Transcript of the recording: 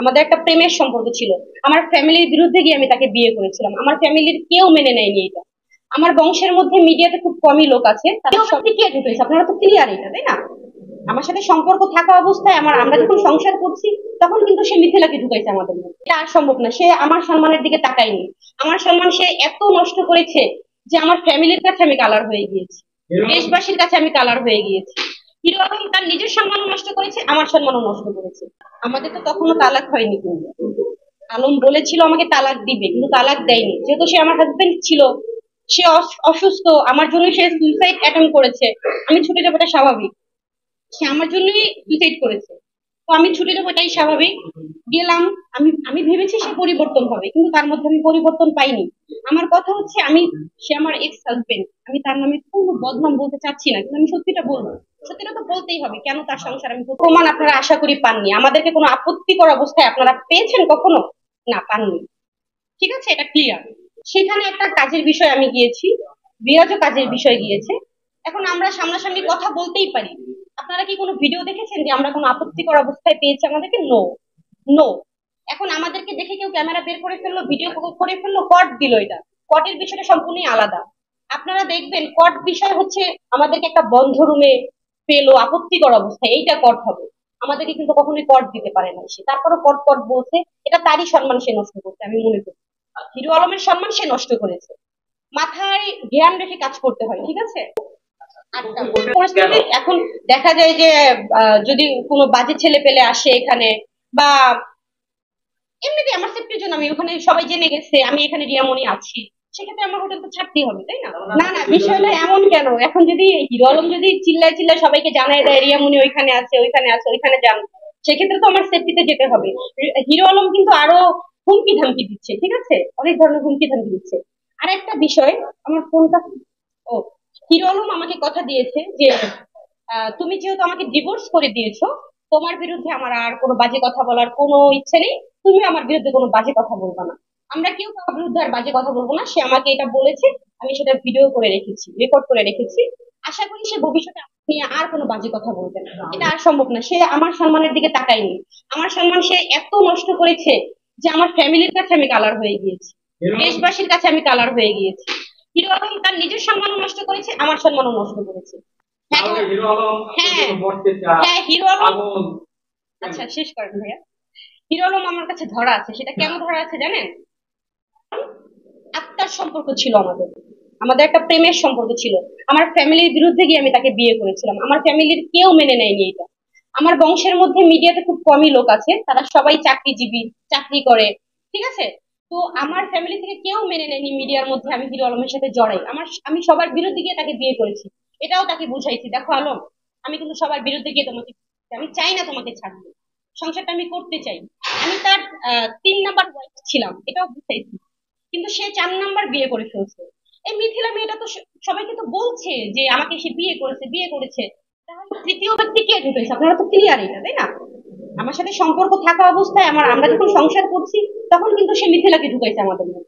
আমাদের একটা প্রেমের সম্পর্ক ছিল। আমার ফ্যামিলির বিরুদ্ধে গিয়ে আমি তাকে বিয়ে করেছিলাম। আমার ফ্যামিলির কেউ মেনে নেয়নি এটা। আমার বংশের মধ্যে মিডিয়াতে খুব কমই লোক আছে, তাদের সাথে কে ঢুকেছে, আপনারা তো ক্লিয়ার এটা, তাই না? আমার সাথে সম্পর্ক থাকা অবস্থায় আমরা যখন সংসার করছি, তখন কিন্তু সে মিথিলাকে ঢুকাইছে আমাদের মধ্যে। এটা আর সম্ভব না। সে আমার সম্মানের দিকে তাকায়নি। আমার সম্মান সে এত নষ্ট করেছে যে আমার ফ্যামিলির কাছে আমি কালার হয়ে গিয়েছি, দেশবাসীর কাছে আমি কালার হয়ে গিয়েছি। হিরো আলম তার নিজের সম্মানও নষ্ট করেছে, আমার সম্মানও নষ্ট করেছে। আমাদের তো তখনও তালাক হয়নি, কিন্তু আলম বলেছিল আমাকে তালাক দিবে, কিন্তু তালাক দেয়নি। যেহেতু সে আমার হাজবেন্ড ছিল, সে অসুস্থ, আমার জন্য সে সুইসাইড অ্যাটেম্প করেছে, আমি ছুটে যাবো, এটা স্বাভাবিক। সে আমার জন্যই সুইসাইড করেছে, তো আমি ছুটে যাবো, এটাই স্বাভাবিক। গেলাম। আমি আমি ভেবেছি সে পরিবর্তন হবে, কিন্তু তার মধ্যে আমি পরিবর্তন পাইনি। আমার কথা হচ্ছে, সে আমার এক্স হাজবেন্ড, আমি তার নামে কোনো বদনাম বলতে চাচ্ছি না, কিন্তু আমি সত্যিটা বলবো। সত্যিটা তো বলতেই হবে, কেন তার সংসার আমি প্রমাণ আপনারা আশা করি পাননি। আমাদেরকে কোনো আপত্তিকর অবস্থায় আপনারা পেয়েছেন কখনো? না, পাননি। ঠিক আছে, এটা ক্লিয়ার। সেখানে একটা কাজের বিষয় আমি গিয়েছি, বিরাজও কাজের বিষয় গিয়েছে। এখন আমরা সামনাসামনি কথা বলতেই পারি। আপনারা কি কোনো ভিডিও দেখেছেন যে আমরা কোনো আপত্তিকর অবস্থায় পেয়েছি আমাদেরকে? No, no. এখন আমাদেরকে দেখে কেউ ক্যামেরা বের করে ফেললো, ভিডিও করে ফেললো, কট দিল, এটা কটের বিষয়টা সম্পূর্ণই আলাদা। আপনারা দেখবেন কট বিষয় হচ্ছে আমাদেরকে একটা বন্ধ রুমে পেলো আপত্তিকর অবস্থায়, এইটা কট হবে। আমাদেরকে কিন্তু কখনোই কট দিতে পারে না সে, তারপরে কট কট বলছে। এটা তারই সম্মান সে নষ্ট করছে, আমি মনে করি। হিরো আলমের সম্মান সে নষ্ট করেছে। মাথায় জ্ঞান রেখে কাজ করতে হয়, ঠিক আছে? আচ্ছা, পরিস্থিতি এখন দেখা যায় যে যদি কোনো বাজে ছেলে পেলে আসে এখানে, বা এমনিতে আমার সেফটির জন্য, আমি ওখানে সবাই জেনে গেছে আমি এখানে রিয়ামণি আছি, সেক্ষেত্রে আমার হোটেল তো ছাড়তেই হবে, তাই না? না না, বিষয়টা এমন কেন? এখন যদি হিরো আলম যদি চিল্লায় চিল্লায় সবাইকে জানায় দেয় রিয়ামণি ওইখানে আছে, ওইখানে আছে, ওইখানে যান, সেক্ষেত্রে তো আমার সেফটিতে যেতে হবে। হিরো আলম কিন্তু আরো হুমকি ধামকি দিচ্ছে, ঠিক আছে, অনেক ধরনের হুমকি ধামকি দিচ্ছে। আর একটা বিষয়, আমার ফোনটা, ও, হিরো আলম আমাকে কথা দিয়েছে যে তুমি যেহেতু আমাকে ডিভোর্স করে দিয়েছো, তোমার বিরুদ্ধে আমার আর কোনো বাজে কথা বলার কোনো ইচ্ছে নেই। তুমি আমার বিরুদ্ধে কোনো বাজে কথা বলবা না। আমরা কেউ কারোর বিরুদ্ধে আর বাজে কথা বলবো না। সে আমাকে এটা বলেছে, আমি সেটা ভিডিও করে রেখেছি, রেকর্ড করে রেখেছি। আশা করি সে ভবিষ্যতে আমাকে নিয়ে আর কোনো বাজে কথা বলবে না। এটা আর সম্ভব না। সে আমার সম্মানের দিকে তাকায়নি। আমার সম্মান সে এত নষ্ট করেছে যে আমার ফ্যামিলির কাছে আমি কালার হয়ে গিয়েছি, দেশবাসীর কাছে আমি কালার হয়ে গিয়েছি। হিরো আলম তার নিজের সম্মানও নষ্ট করেছে, আমার সম্মানও নষ্ট করেছে। হ্যাঁ, হ্যাঁ, হ্যাঁ, হিরো আলম। আচ্ছা, শেষ করেন ভাইয়া। হিরো আলম আমার কাছে ধরা আছে, সেটা কেন ধরা আছে জানেন? আত্মার সম্পর্ক ছিল আমাদের। আমাদের একটা প্রেমের সম্পর্ক ছিল। আমার ফ্যামিলির বিরুদ্ধে গিয়ে আমি তাকে বিয়ে করেছিলাম। আমার ফ্যামিলির কেউ মেনে নেয়নি এটা। আমার বংশের মধ্যে মিডিয়াতে খুব কমই লোক আছে, তারা সবাই চাকরিজীবী, চাকরি করে, ঠিক আছে। তো আমার ফ্যামিলি থেকে কেউ মেনে নেয়নি মিডিয়ার মধ্যে আমি হিরো আলমের সাথে জড়াই। আমি সবার বিরুদ্ধে গিয়ে তাকে বিয়ে করেছি। এটাও তাকে বুঝাইছি, দেখো আলম, আমি কিন্তু সবার বিরুদ্ধে গিয়ে তোমাকে, আমি চাই না তোমাকে ছাড়তে, সংসারটা আমি করতে চাই। আমি তার 3 নাম্বার ওয়াইফ ছিলাম, এটাও বুঝাইছি। কিন্তু সে 4 নাম্বার বিয়ে করে ফেলছে। এই মিথিলা মেয়েটা তো সবাইকে তো বলছে যে আমাকে সে বিয়ে করেছে, বিয়ে করেছে। তাহলে তৃতীয় ব্যক্তি কে ঢুকেছে, আপনারা তো ক্লিয়ার এটা, তাই না? আমার সাথে সম্পর্ক থাকা অবস্থায় আমরা যখন সংসার করছি, তখন কিন্তু সে মিথিলাকে ঢুকাইছে আমাদের মধ্যে।